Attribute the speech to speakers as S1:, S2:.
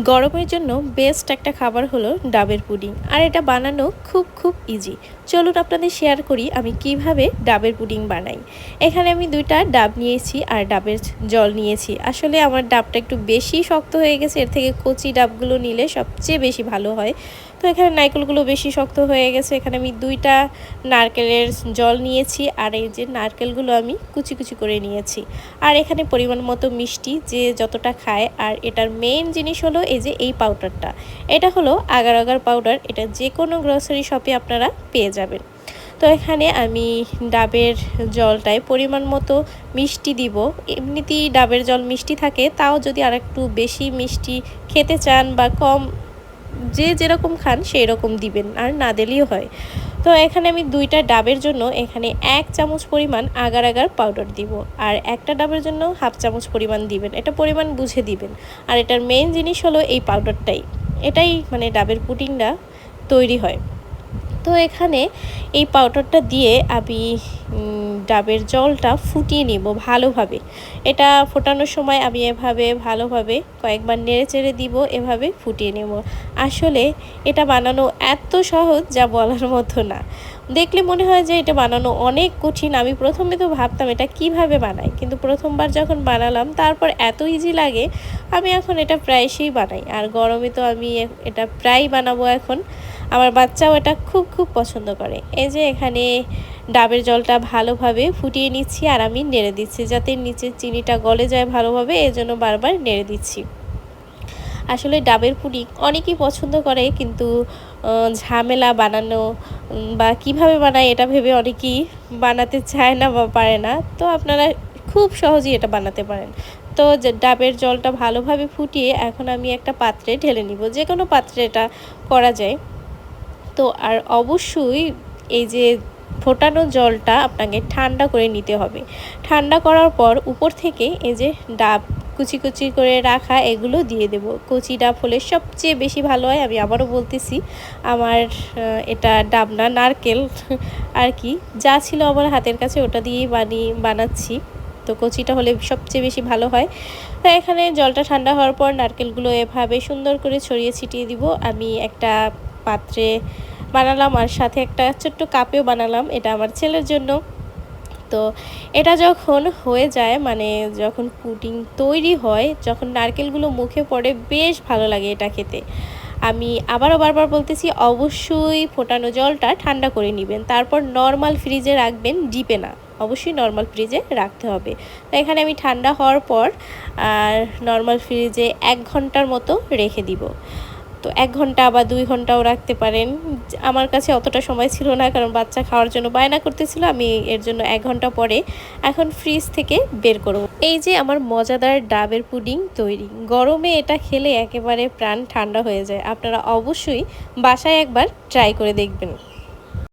S1: গরমের জন্য বেস্ট একটা খাবার হলো ডাবের পুডিং, আর এটা বানানো খুব ইজি। চলুন আপনাদের শেয়ার করি আমি কিভাবে ডাবের পুডিং বানাই। এখানে আমি 2টা ডাব নিয়েছি আর ডাবের জল নিয়েছি। আসলে আমার ডাবটা একটু বেশি শক্ত হয়ে গেছে, এর থেকে কচি ডাবগুলো নিলে সবচেয়ে বেশি ভালো হয়। তো এখানে নারকেলগুলো বেশি শক্ত হয়ে গেছে। এখানে আমি 2টা নারকেলের জল নিয়েছি, আর এই যে নারকেলগুলো আমি কুচি কুচি করে নিয়েছি। আর এখানে পরিমাণ মতো মিষ্টি, যে যতটা খায়। আর এটার মেইন জিনিস হলো এই যে এই পাউডারটা, এটা হলো আগার আগার পাউডার। এটা যে কোনো গ্রসারি শপে আপনারা পেয়ে যাবেন। তো এখানে আমি ডাবের জলটায় পরিমাণ মতো মিষ্টি দিব। এমনিতেই ডাবের জল মিষ্টি থাকে, তাও যদি আর একটু বেশি মিষ্টি খেতে চান বা কম, যে যেরকম খান সেই রকম দিবেন, আর না দিলেও হয়। তো এখানে আমি 2টা ডাবের জন্য এখানে 1 চামচ পরিমাণ আগার আগার পাউডার দিব, আর একটা ডাবের জন্য হাফ চামচ পরিমাণ দিবেন। এটা পরিমাণ বুঝে দিবেন। আর এটার মেইন জিনিস হলো এই পাউডারটাই, এটাই মানে ডাবের পুডিংটা তৈরি হয়। তো এখানে এই পাউডারটা দিয়ে আমি ডাবের জলটা ফুটিয়ে নিব ভালোভাবে। এটা ফোটানোর সময় আমি এভাবে ভালোভাবে কয়েকবার নেড়ে চেড়ে দিব, এভাবে ফুটিয়ে নেব। আসলে এটা বানানো এত সহজ যা বলার মতো না। দেখলে মনে হয় যে এটা বানানো অনেক কঠিন। আমি প্রথমে তো ভাবতাম এটা কিভাবে বানাই, কিন্তু প্রথমবার যখন বানালাম তারপর এত ইজি লাগে, আমি এখন এটা প্রায়শই বানাই। আর গরমে তো আমি এটা প্রায় বানাবো এখন। আমার বাচ্চাও এটা খুব পছন্দ করে। এই যে এখানে ডাবের জলটা ভালোভাবে ফুটিয়ে নিচ্ছি, আর আমি নেড়ে দিচ্ছি যাতে নিচের চিনিটা গলে যায় ভালোভাবে, এজন্য বারবার নেড়ে দিচ্ছি। আসলে ডাবের পুডিং অনেকেই পছন্দ করে, কিন্তু ঝামেলা বানানো বা কিভাবে বানায় এটা ভেবে অনেকেই বানাতে চায় না বা পারে না। তো আপনারা খুব সহজেই এটা বানাতে পারেন। তো ডাবের জলটা ভালোভাবে ফুটিয়ে এখন আমি একটা পাত্রে ঢেলে নিব। যে কোনো পাত্রে এটা করা যায়। তো আর অবশ্যই এই যে ফোটানো জলটা আপনাকে ঠান্ডা করে নিতে হবে। ঠান্ডা করার পর উপর থেকে এই যে ডাব কুচি কুচি করে রাখা এগুলো দিয়ে দেব। কচি ডাব হলে সবচেয়ে বেশি ভালো হয়। আমি আবারও বলতেছি, আমার এটা ডাব না, নারকেল আর কি যা ছিল আমার হাতের কাছে ওটা দিয়েই বানাচ্ছি। তো কচিটা হলে সবচেয়ে বেশি ভালো হয়। তো এখানে জলটা ঠান্ডা হওয়ার পর নারকেলগুলো এভাবে সুন্দর করে ছড়িয়ে ছিটিয়ে দিব। আমি একটা পাত্রে বানালাম, আর সাথে একটা ছোট্ট কাপেও বানালাম, এটা আমার ছেলের জন্য। তো এটা যখন হয়ে যায়, মানে যখন পুডিং তৈরি হয়, যখন নারকেলগুলো মুখে পড়ে বেশ ভালো লাগে এটা খেতে। আমি আবারও বারবার বলতেছি, অবশ্যই ফোটানো জলটা ঠান্ডা করে নেবেন, তারপর নর্মাল ফ্রিজে রাখবেন, ডিপে না। অবশ্যই নর্মাল ফ্রিজে রাখতে হবে। তো এখানে আমি ঠান্ডা হওয়ার পর আর নর্মাল ফ্রিজে 1 ঘন্টার মতো রেখে দিব। তো 1 ঘন্টা বা 2 ঘন্টাও রাখতে পারেন। আমার কাছে অতটা সময় ছিল না, কারণ বাচ্চা খাওয়ার জন্য বায়না করতেছিল। আমি এর জন্য 1 ঘন্টা পরে এখন ফ্রিজ থেকে বের করব। এই যে আমার মজাদার ডাবের পুডিং তৈরি। গরমে এটা খেলে একেবারে প্রাণ ঠান্ডা হয়ে যায়। আপনারা অবশ্যই বাসায় একবার ট্রাই করে দেখবেন।